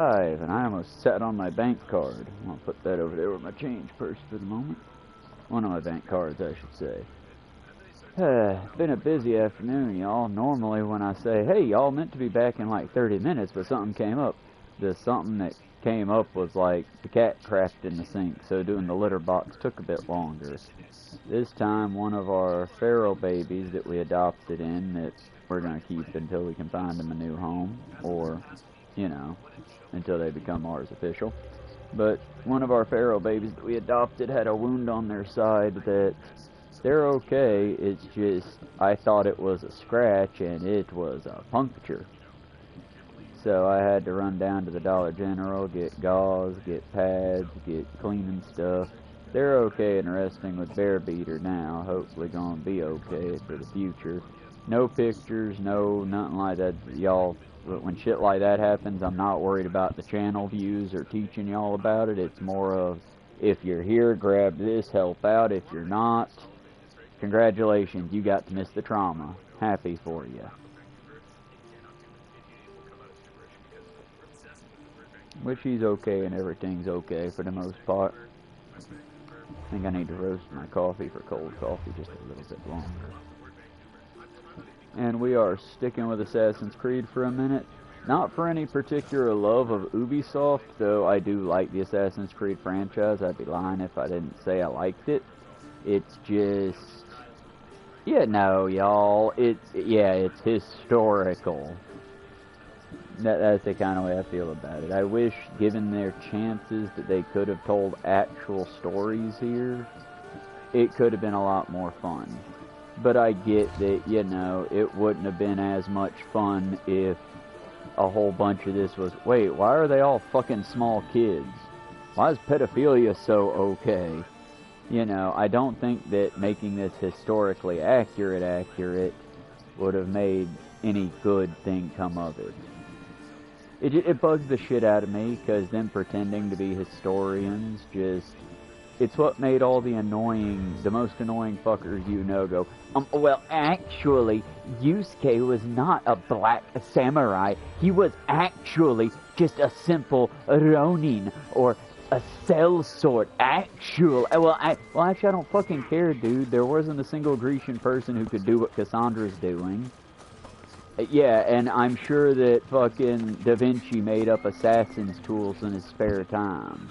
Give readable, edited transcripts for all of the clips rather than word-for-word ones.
5, and I almost sat on my bank card. I'll put that over there with my change purse for the moment. One of my bank cards, I should say. Been a busy afternoon, y'all. Normally when I say, hey, y'all meant to be back in like 30 minutes, but something came up. The something that came up was like the cat crapped in the sink, so doing the litter box took a bit longer. This time, one of our feral babies that we adopted in that we're going to keep until we can find them a new home, or, you know, until they become ours official. But one of our feral babies that we adopted had a wound on their side that they're okay. It's just, I thought it was a scratch and it was a puncture. So I had to run down to the Dollar General, get gauze, get pads, get cleaning stuff. They're okay and resting with Bear Beater now. Hopefully gonna be okay for the future. No pictures, no nothing like that. Y'all, when shit like that happens, I'm not worried about the channel views or teaching y'all about it. It's more of, if you're here, grab this, help out. If you're not, congratulations, you got to miss the trauma. Happy for you. Which he's okay and everything's okay for the most part. I think I need to roast my coffee for cold coffee just a little bit longer. And we are sticking with Assassin's Creed for a minute. Not for any particular love of Ubisoft, though I do like the Assassin's Creed franchise. I'd be lying if I didn't say I liked it. It's just, yeah, no, y'all, it's historical. That's the kind of way I feel about it. I wish, given their chances, that they could have told actual stories here. It could have been a lot more fun. But I get that, you know, it wouldn't have been as much fun if a whole bunch of this was, wait, why are they all fucking small kids? Why is pedophilia so okay? You know, I don't think that making this historically accurate would have made any good thing come of it. It bugs the shit out of me, because them pretending to be historians just, it's what made all the most annoying fuckers you know go, well, actually, Yusuke was not a black samurai. He was actually just a simple Ronin, or a sellsword. Actually, actually, I don't fucking care, dude. There wasn't a single Grecian person who could do what Cassandra's doing. Yeah, and I'm sure that fucking Da Vinci made up assassin's tools in his spare time.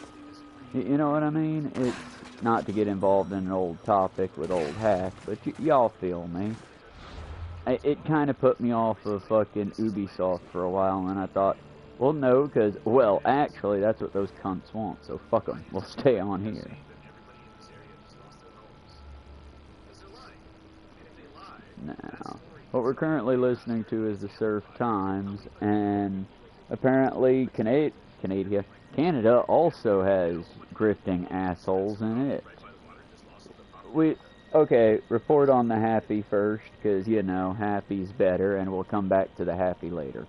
You know what I mean? It's not to get involved in an old topic with old hacks, but y'all feel me. It kind of put me off of fucking Ubisoft for a while, and I thought, well, no, because, well, actually, that's what those cunts want, so fuck them. We'll stay on here. Now, what we're currently listening to is the Surf Times, and apparently Canada also has grifting assholes in it. Okay, report on the happy first, because, you know, happy's better, and we'll come back to the happy later.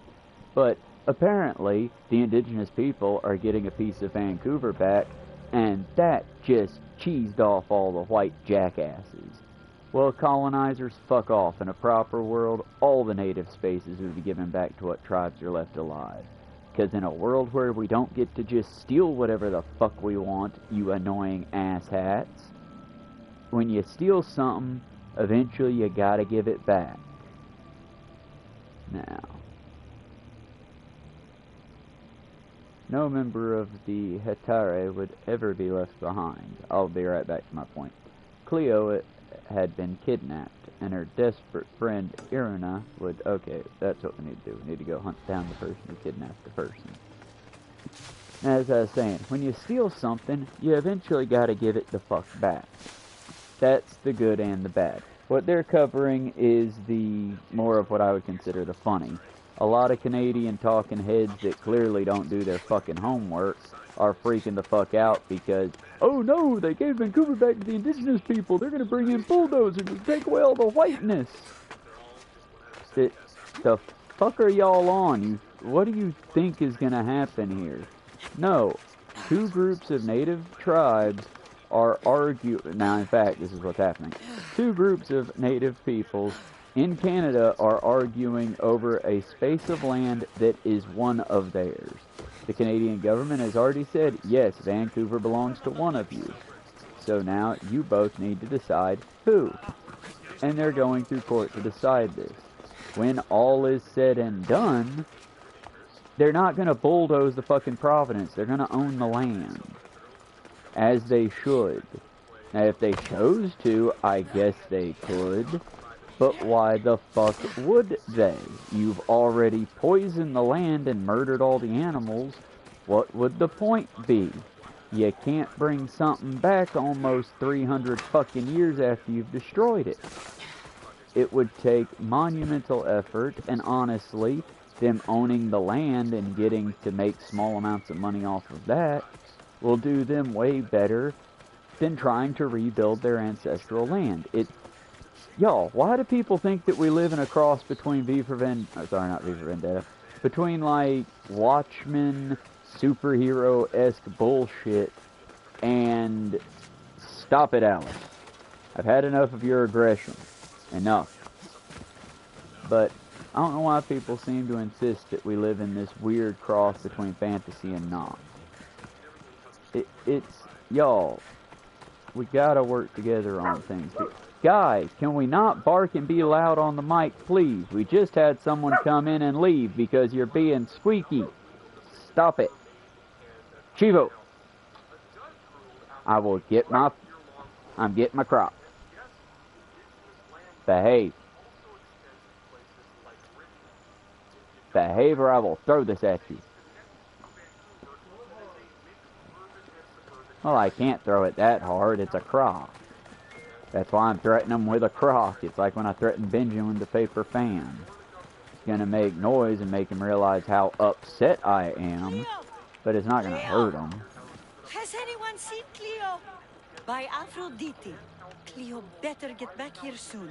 But apparently, the indigenous people are getting a piece of Vancouver back, and that just cheesed off all the white jackasses. Well, colonizers, fuck off. In a proper world, all the native spaces would be given back to what tribes are left alive. Because in a world where we don't get to just steal whatever the fuck we want, you annoying asshats, when you steal something, eventually you gotta give it back. Now, no member of the Hetare would ever be left behind. I'll be right back to my point. Cleo had been kidnapped, and her desperate friend Irina would... Okay, that's what we need to do. We need to go hunt down the person who kidnapped the person. As I was saying, when you steal something, you eventually gotta give it the fuck back. That's the good and the bad. What they're covering is the more of what I would consider the funny. A lot of Canadian talking heads that clearly don't do their fucking homework are freaking the fuck out because, oh no, they gave Vancouver back to the indigenous people. They're going to bring in bulldozers and take away all the whiteness. The fuck are y'all on? What do you think is going to happen here? No, two groups of native tribes are arguing. Now, in fact, this is what's happening. Two groups of native peoples in Canada are arguing over a space of land that is one of theirs. The Canadian government has already said, yes, Vancouver belongs to one of you. So now you both need to decide who. And they're going through court to decide this. When all is said and done, they're not going to bulldoze the fucking Providence. They're going to own the land. As they should. Now, if they chose to, I guess they could. But why the fuck would they? You've already poisoned the land and murdered all the animals. What would the point be? You can't bring something back almost 300 fucking years after you've destroyed it. It would take monumental effort, and honestly, them owning the land and getting to make small amounts of money off of that will do them way better than trying to rebuild their ancestral land. Y'all, why do people think that we live in a cross between between like Watchmen, superhero-esque bullshit, and stop it, Alice. I've had enough of your aggression. Enough. But I don't know why people seem to insist that we live in this weird cross between fantasy and not. Y'all, we gotta work together on things. Guys, can we not bark and be loud on the mic, please? We just had someone come in and leave because you're being squeaky. Stop it. Chivo. I'm getting my crop. Behave. Behave or I will throw this at you. Well, I can't throw it that hard. It's a crock. That's why I'm threatening him with a crock. It's like when I threatened Benjamin with the paper fan. It's going to make noise and make him realize how upset I am, but it's not going to hurt him. Has anyone seen Cleo? By Aphrodite. Cleo better get back here soon.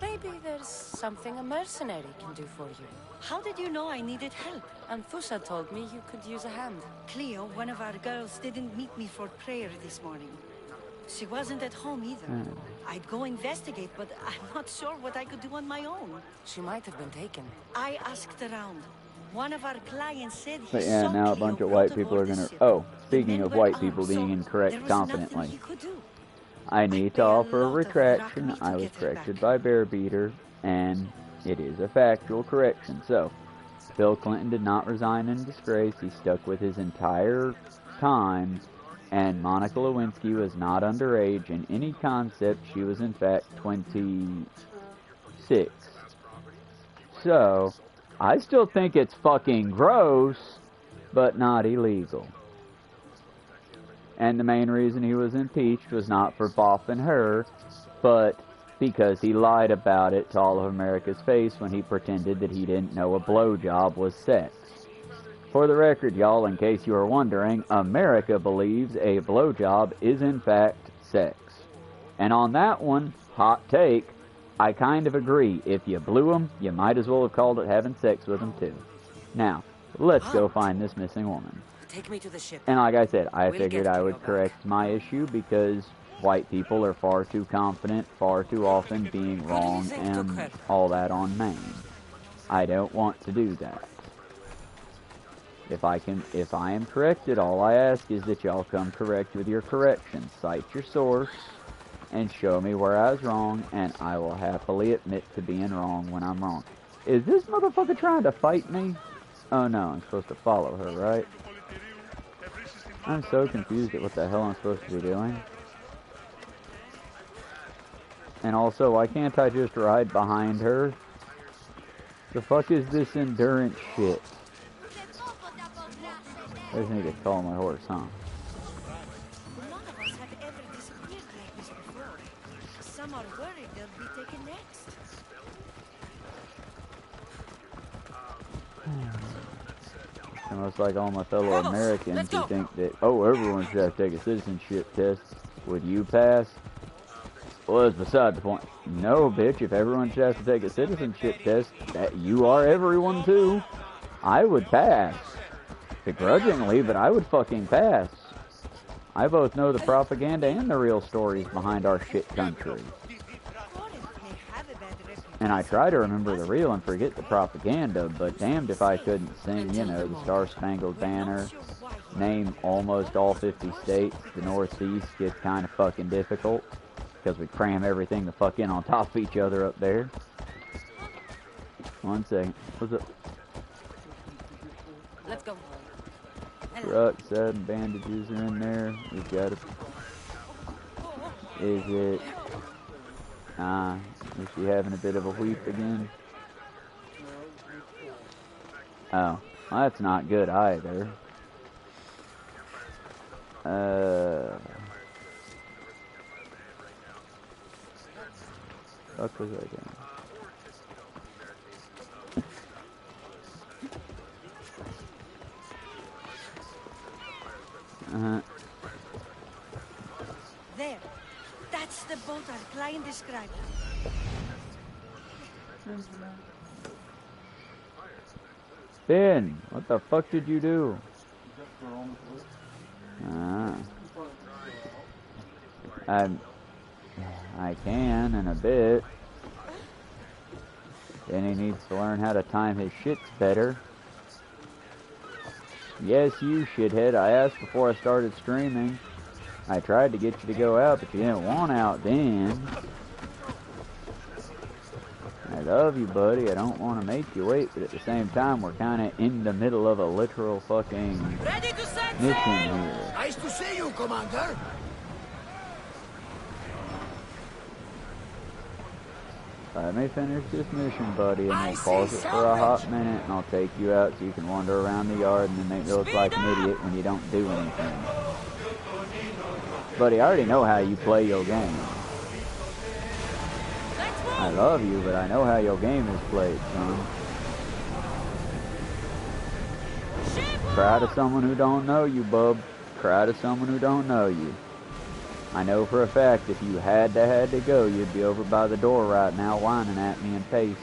Maybe there's something a mercenary can do for you. How did you know I needed help? Anthusa told me you could use a hand. Cleo, one of our girls, didn't meet me for prayer this morning. She wasn't at home either. I'd go investigate, but I'm not sure what I could do on my own. She might have been taken. I asked around. One of our clients said he But yeah, saw now a Cleo bunch of white people are board gonna... the ship. Oh, The speaking men of were white armed, people so being there incorrect was confidently. nothing he could do. I need to pay a offer a lot of retraction. drachmae to I was get her corrected back. by Bear Beater, and it is a factual correction. So, Bill Clinton did not resign in disgrace. He stuck with his entire time, and Monica Lewinsky was not underage in any concept. She was, in fact, 26. So, I still think it's fucking gross, but not illegal. And the main reason he was impeached was not for boffing her, but because he lied about it to all of America's face when he pretended that he didn't know a blowjob was sex. For the record, y'all, in case you were wondering, America believes a blowjob is in fact sex. And on that one, hot take, I kind of agree. If you blew them, you might as well have called it having sex with them too. Now, let's go find this missing woman. Take me to the ship. And like I said, I We'll figured get I Cleo would back. correct my issue because white people are far too confident, far too often being wrong, think took and her? all that on Maine. I don't want to do that. If I am corrected, all I ask is that y'all come correct with your corrections. Cite your source and show me where I was wrong, and I will happily admit to being wrong when I'm wrong. Is this motherfucker trying to fight me? Oh no, I'm supposed to follow her, right? I'm so confused at what the hell I'm supposed to be doing. And also, why can't I just ride behind her? The fuck is this endurance shit? I just need to call my horse, huh? None of us have ever disappeared like this before. Some are worried they'll be taken next. Almost like all my fellow Americans who think that, oh, everyone should have to take a citizenship test. Would you pass? Well, that's beside the point. No, bitch, if everyone should have to take a citizenship test, that you are everyone too. I would pass. Begrudgingly, but I would fucking pass. I both know the propaganda and the real stories behind our shit country. Foreigners may have a bad reputation, And I try to remember the real and forget the propaganda, but damned if I couldn't sing, you know, the Star-Spangled Banner, name almost all 50 states. The Northeast gets kind of fucking difficult, because we cram everything the fuck in on top of each other up there. 1 second. What's up? Let's go. Truck, set, and bandages are in there. We've got a... Is it... is she having a bit of a weep again? Oh, well, that's not good either. Fuck was I doing? There. That's the boat our client described. Ben, what the fuck did you do? I can in a bit. Then he needs to learn how to time his shits better. Yes, you shithead. I asked before I started streaming. I tried to get you to go out, but you didn't want out then. I love you, buddy. I don't want to make you wait, but at the same time, we're kind of in the middle of a literal fucking mission here. Nice to see you, Commander. Let me finish this mission, buddy, and we'll pause it for a hot minute, and I'll take you out so you can wander around the yard and then make me look like an idiot when you don't do anything. Buddy, I already know how you play your game. I love you, but I know how your game is played, son. Cry to someone who don't know you, bub. Cry to someone who don't know you. I know for a fact if you had to go, you'd be over by the door right now whining at me and pacing.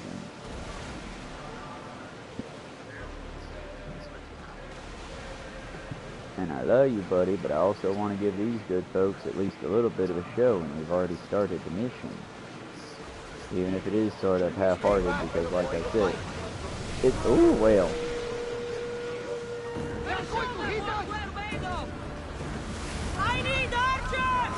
And I love you, buddy, but I also want to give these good folks at least a little bit of a show, and we've already started the mission. Even if it is sort of half-hearted, because like I said, it's... Ooh, whale. I need archers!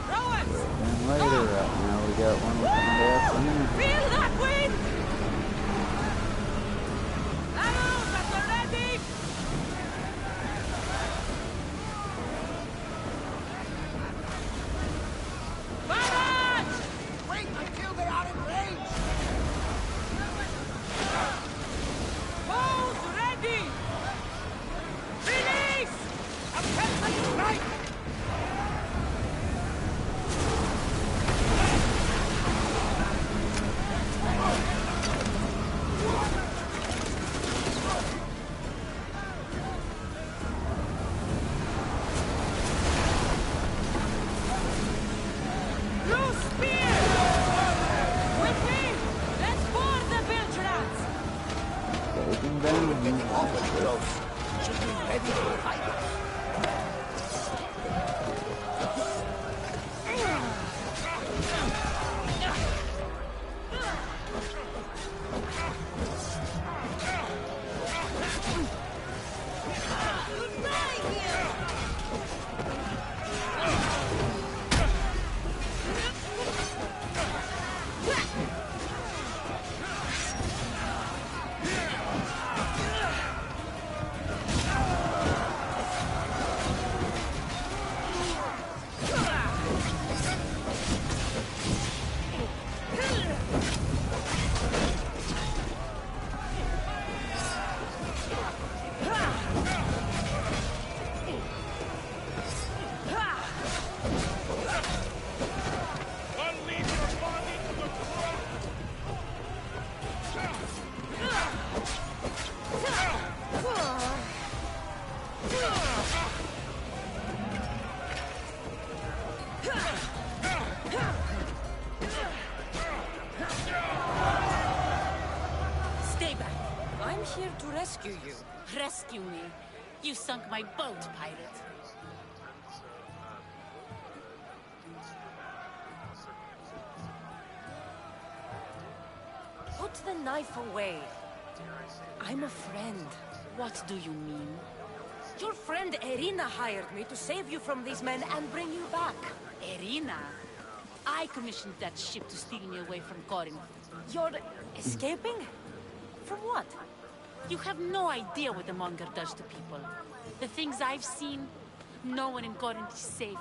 Rowers! And later, right now, we got one coming after him. Feel that wind! Arrows at the ready! Barrage! Wait until they are in range. Bows ready! Release! Right. Loose spear! With me! Let's board the Beltrans! Taking down these Awfully close. Should be ready for fight. Stay back. I'm here to rescue you. Rescue me. You sunk my boat, pirate. the knife away. I'm a friend. What do you mean? Your friend Irina hired me to save you from these men and bring you back. Irina? I commissioned that ship to steal me away from Corinth. You're escaping? From what? You have no idea what the Monger does to people. The things I've seen, no one in Corinth is safe.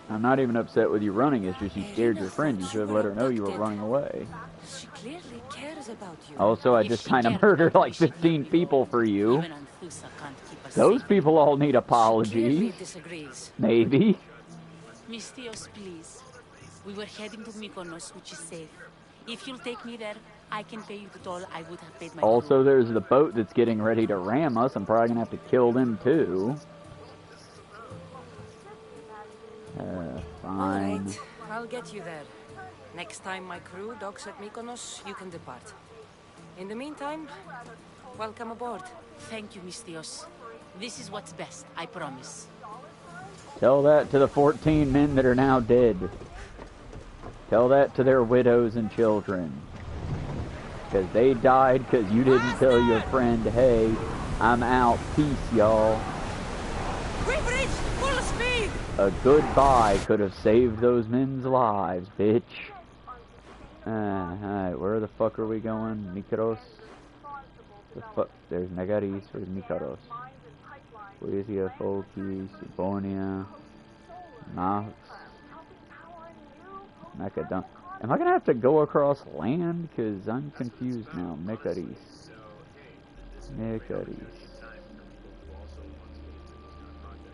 I'm not even upset with you running, it's just you scared your friend. You should have let her know you were running away. She clearly cares about you. Also, I just kind of murdered like 15 people for you. Those people all need apologies. Maybe. Mystios, please. We were heading to Mykonos, which is safe. If you'll take me there, I can pay you the toll I would have paid my Also, crew. there's the boat that's getting ready to ram us. I'm probably going to have to kill them too. Fine. Alright, I'll get you there. Next time my crew docks at Mykonos, you can depart. In the meantime, welcome aboard. Thank you, Mystios. This is what's best, I promise. Tell that to the 14 men that are now dead. Tell that to their widows and children. Because they died because you didn't tell your friend, hey, I'm out, peace, y'all. We've reached full speed! A goodbye could have saved those men's lives, bitch. Alright, where the fuck are we going? Mykonos? The fuck? There's Nagaris, where's Mykonos? Poesia, Folky, Sibonia, Max, Macedon. Am I gonna have to go across land? Cause I'm confused now. Mykonos.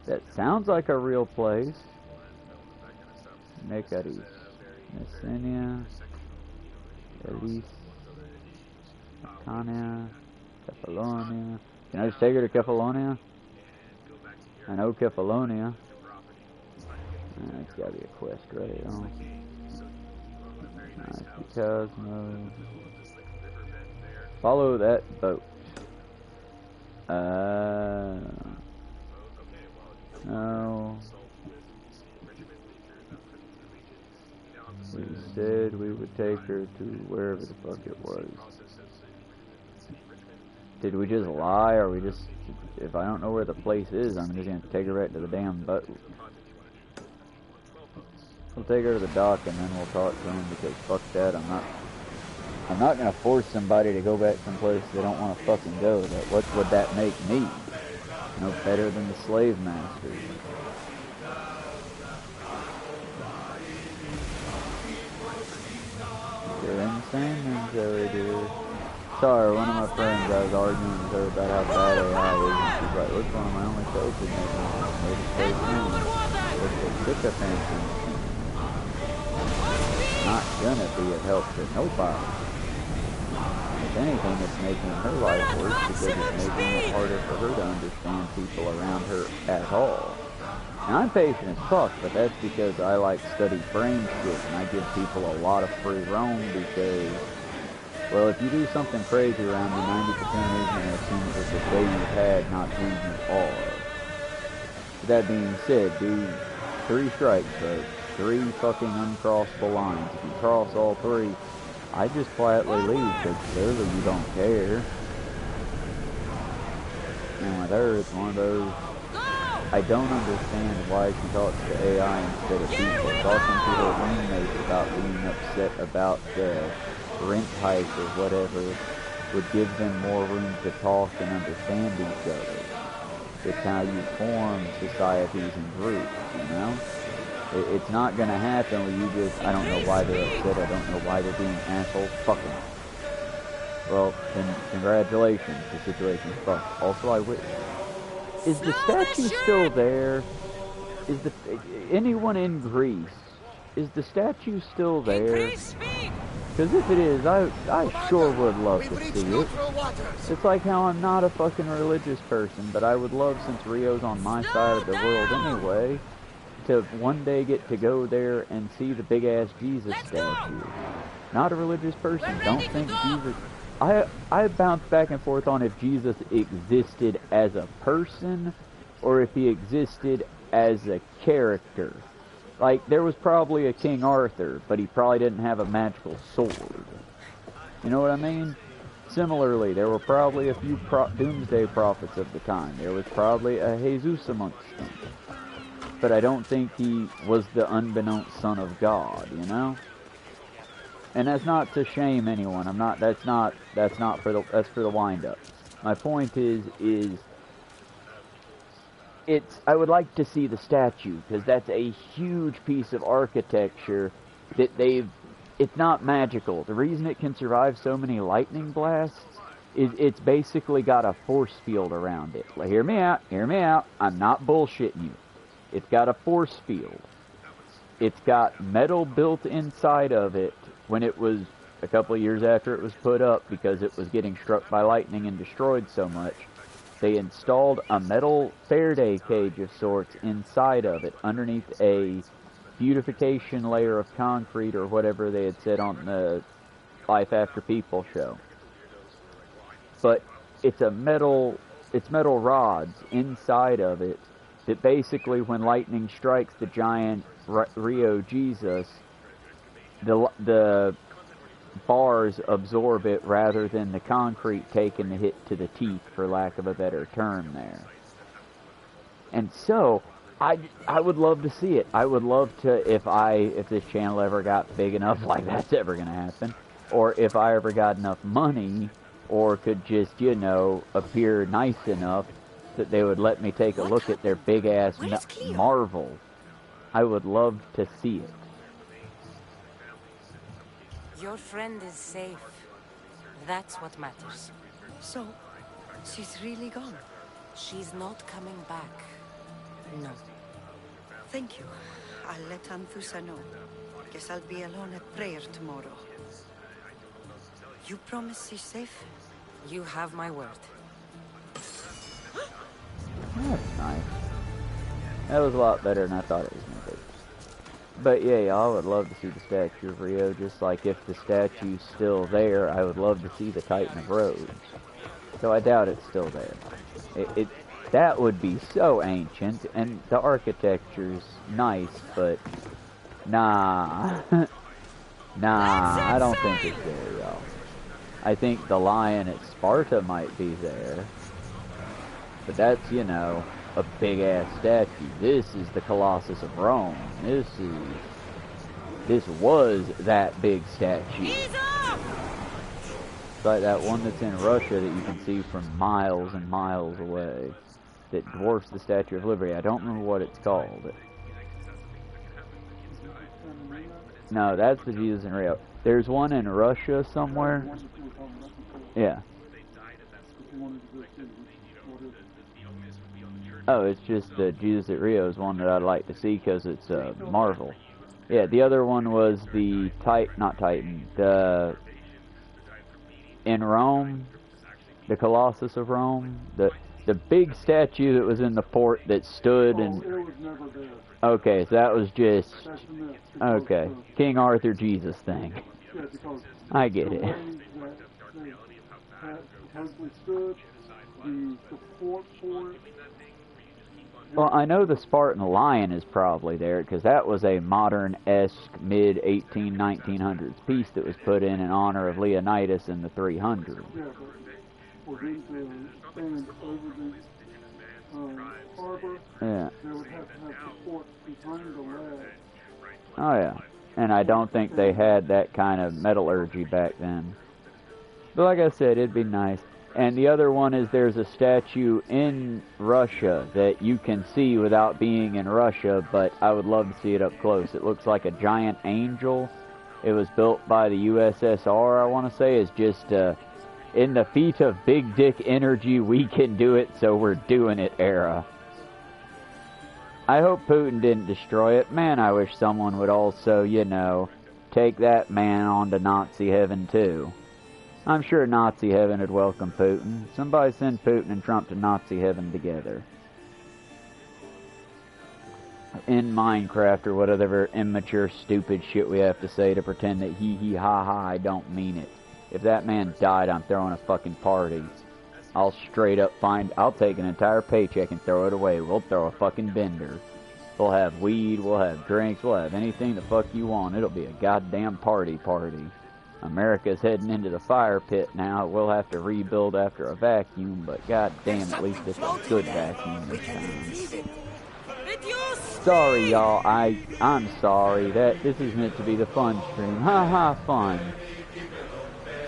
That sounds like a real place. Mykonos. Messenia. Elise. Catania. Kefalonia. Can I just take her to Kefalonia? I know Kefalonia. It's gotta be a quest, right? Oh. Cosmo. Follow that boat. No. We said we would take her to wherever the fuck it was. Did we just lie, or we just... If I don't know where the place is, I'm just gonna take her right to the damn boat. We'll take her to the dock and then we'll talk to him, because fuck that, I'm not gonna force somebody to go back someplace they don't want to fucking go. What would that make me? No better than the slave masters. You're insane, Zoe, dude. Sorry, one of my friends, I was arguing with her about how bad AI is, and she's like, which one of my only coaches made a straight name? It's sycophants. Not gonna be of help to nobody. If anything, it's making her life worse because it's making it harder for her to understand people around her at all. And I'm patient as fuck, but that's because I like study brain shit, and I give people a lot of free roam because, well, if you do something crazy around me, 90% of the reason I assume it was the day you've had, not who you are. With that being said, do 3 strikes, bro. 3 fucking uncrossable lines. If you cross all 3, I just quietly leave, because clearly you don't care. And with her, it's one of those, I don't understand why she talks to AI instead of people. Talking to her roommates about being upset about the rent hike or whatever would give them more room to talk and understand each other. It's how you form societies and groups, you know? It's not gonna happen where you just, I don't know why they're upset, I don't know why they're being assholes, fuck them. Well, then congratulations, the situation's fucked. Also, is the statue still there? Is anyone in Greece, is the statue still there? Because if it is, I sure would love to see it. It's like how I'm not a fucking religious person, but I would love, since Rio's on my side of the world anyway, to one day get to go there and see the big-ass Jesus statue. Not a religious person, don't think Jesus... I bounce back and forth on if Jesus existed as a person or if he existed as a character. Like, there was probably a King Arthur, but he probably didn't have a magical sword. You know what I mean? Similarly, there were probably a few doomsday prophets of the time. There was probably a Jesus amongst them. But I don't think he was the unbeknownst son of God, you know? And that's not to shame anyone. That's for the wind-up. My point is I would like to see the statue, because that's a huge piece of architecture that it's not magical. The reason it can survive so many lightning blasts is it's basically got a force field around it. Like, hear me out, I'm not bullshitting you. It's got a force field. It's got metal built inside of it when it was a couple of years after it was put up because it was getting struck by lightning and destroyed so much. They installed a metal Faraday cage of sorts inside of it, underneath a beautification layer of concrete or whatever they had said on the Life After People show. But it's metal rods inside of it that basically when lightning strikes the giant Rio Jesus, the bars absorb it rather than the concrete taking the hit to the teeth, for lack of a better term there. And so, I would love to see it. I would love to, if this channel ever got big enough, like that's ever going to happen, or if I ever got enough money, or could just, you know, appear nice enough that they would let me take a look at their big-ass marvel. I would love to see it. Your friend is safe. That's what matters. So, she's really gone? She's not coming back. No. Thank you. I'll let Anthusa know. Guess I'll be alone at prayer tomorrow. You promise she's safe? You have my word. That's nice. That was a lot better than I thought it was going to be. But yeah, y'all, I would love to see the statue of Rio, just like if the statue's still there, I would love to see the Titan of Rhodes. So I doubt it's still there. That would be so ancient, and the architecture's nice, but nah. Nah, I don't think it's there, y'all. I think the lion at Sparta might be there. But that's, you know, a big-ass statue. This is the Colossus of Rome. This was that big statue. It's like that one that's in Russia that you can see from miles and miles away that dwarfs the Statue of Liberty. I don't remember what it's called. No, that's the Jesus in Rio. There's one in Russia somewhere. Yeah. Oh, it's just the Jesus at Rio is one that I'd like to see because it's a marvel. Yeah, the other one was the in Rome, the Colossus of Rome, the big statue that was in the port that stood and. Okay, so that was just okay, King Arthur Jesus thing. I get it. Well, I know the Spartan lion is probably there, because that was a modern-esque mid-1900s piece that was put in honor of Leonidas in the 300s. Yeah. Oh, yeah. And I don't think they had that kind of metallurgy back then. But like I said, it'd be nice. And the other one is there's a statue in Russia that you can see without being in Russia, but I would love to see it up close. It looks like a giant angel. It was built by the USSR, I want to say. It's just in the feat of big dick energy, we can do it, so we're doing it era. I hope Putin didn't destroy it. Man, I wish someone would also, you know, take that man on to Nazi heaven too. I'm sure Nazi heaven would welcome Putin. Somebody send Putin and Trump to Nazi heaven together. In Minecraft or whatever immature stupid shit we have to say to pretend that hee hee ha ha I don't mean it. If that man died, I'm throwing a fucking party. I'll straight up I'll take an entire paycheck and throw it away. We'll throw a fucking bender. We'll have weed, we'll have drinks, we'll have anything the fuck you want. It'll be a goddamn party. America's heading into the fire pit now. We'll have to rebuild after a vacuum, but goddamn, at least it's a good vacuum this time. Sorry, y'all. I'm sorry. This is meant to be the fun stream. Ha ha, fun.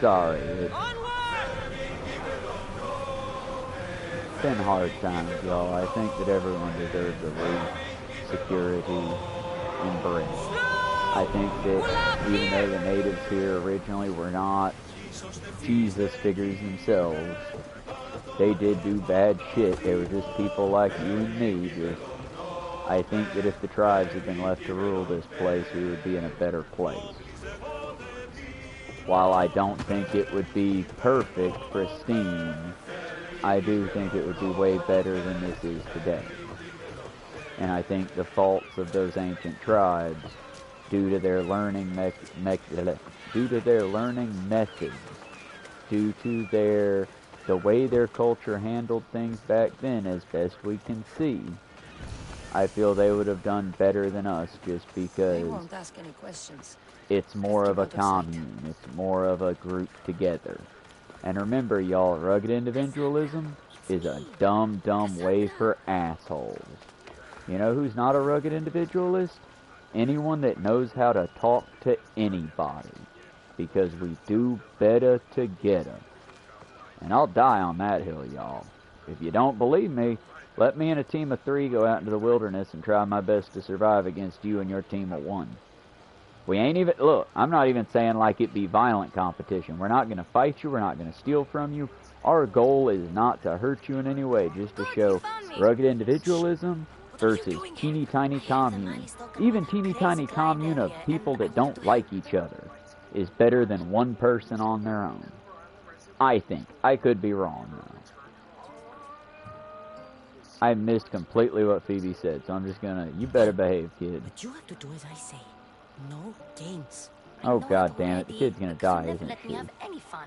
Sorry. It's been hard times, y'all. I think that everyone deserves a roof, security, and bread. I think that even though the natives here originally were not Jesus figures themselves, they did do bad shit. They were just people like you and me. I think that if the tribes had been left to rule this place, we would be in a better place. While I don't think it would be perfect, pristine, I do think it would be way better than this is today. And I think the faults of those ancient tribes, due to their learning methods, due to the way their culture handled things back then, as best we can see, I feel they would have done better than us, just because They won't ask any questions. it's more of a commune, it's more of a group together. And remember, y'all, rugged individualism is a dumb way for assholes. You know who's not a rugged individualist? Anyone that knows how to talk to anybody. Because we do better together. And I'll die on that hill, y'all. If you don't believe me, let me and a team of 3 go out into the wilderness and try my best to survive against you and your team of 1. We ain't even, look, I'm not even saying like it be violent competition. We're not going to fight you, we're not going to steal from you. Our goal is not to hurt you in any way, just to show rugged individualism versus teeny tiny commune. Even teeny tiny commune of people that don't like each other is better than one person on their own. I think. I could be wrong, though. I missed completely what Phoebe said, so I'm just gonna, you better behave, kid. But you have to do as I say. No games. Oh god damn it, the kid's gonna die, isn't Let she? me have any fun.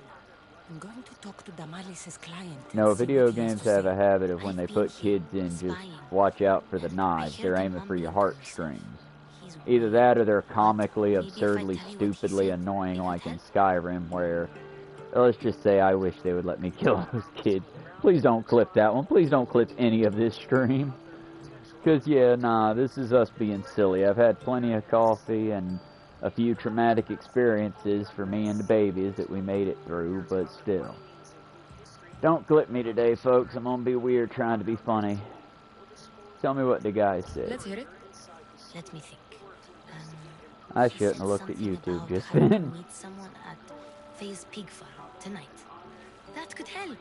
I'm going to talk to Damalis's client. No, and see video what he has games to have say. a habit of when I've they been put here, kids in, just spying. watch out for the knives. I They're heard aiming him for your mumbling heartstrings. He's Either that or they're comically, Maybe if I absurdly, tell you what he stupidly said, annoying, it like could in help. Skyrim, where, let's just say I wish they would let me kill those kids. Please don't clip that one. Please don't clip any of this stream. Because, yeah, nah, this is us being silly. I've had plenty of coffee and a few traumatic experiences for me and the babies that we made it through, but still. Don't clip me today, folks. I'm gonna be weird trying to be funny. Tell me what the guy said. Let's hear it. Let me think. I He shouldn't said have looked at something YouTube about just having to then. meet someone at Faye's pig farm tonight. That could help.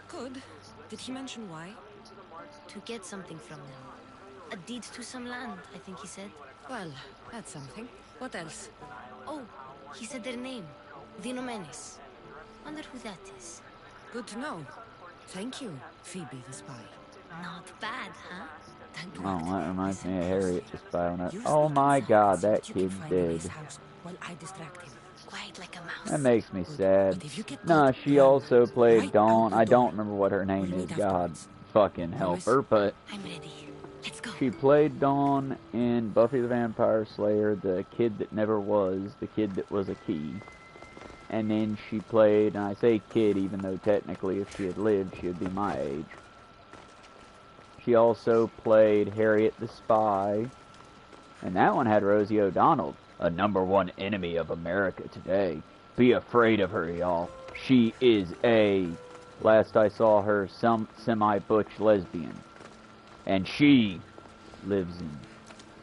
Good. Did he mention why? To get something from them. A deed to some land, I think he said. Well, that's something. What else? Oh, he said their name. Vinomenes. Wonder who that is. Good to know. Thank you, Phoebe the spy. Not bad, huh? Oh, that reminds me of Harriet the Spy on that. You Oh sneak my inside god, and see that what you can kid's find in dead. his house while I distract him. Quiet like a mouse. That makes me sad. But if you get Nah, caught, she run also played right Dawn. out the I don't door. remember what her name We'll is. meet God afterwards. fucking help Promise? her, but I'm ready. Let's go. she played Dawn in Buffy the Vampire Slayer, the kid that never was, the kid that was a key. And then she played, and I say kid even though technically if she had lived, she would be my age. She also played Harriet the Spy, and that one had Rosie O'Donnell, a #1 enemy of America today. Be afraid of her, y'all. She is a, last I saw her, some semi-butch lesbian. And she lives in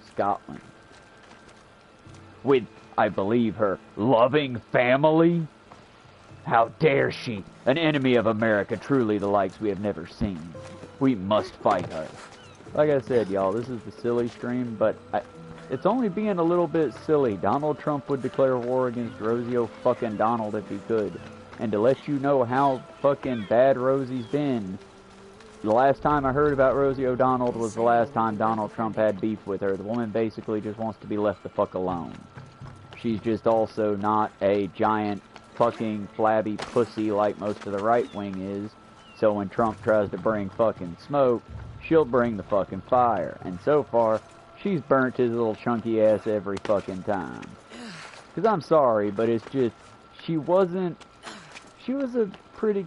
Scotland. With, I believe, her loving family? How dare she? An enemy of America, truly the likes we have never seen. We must fight her. Like I said, y'all, this is the silly stream, but it's only being a little bit silly. Donald Trump would declare war against Rosie O'Fucking-Donald if he could. And to let you know how fucking bad Rosie's been, the last time I heard about Rosie O'Donnell was the last time Donald Trump had beef with her. The woman basically just wants to be left the fuck alone. She's just also not a giant fucking flabby pussy like most of the right wing is. So when Trump tries to bring fucking smoke, she'll bring the fucking fire. And so far, she's burnt his little chunky ass every fucking time. Because I'm sorry, but it's just, she was a pretty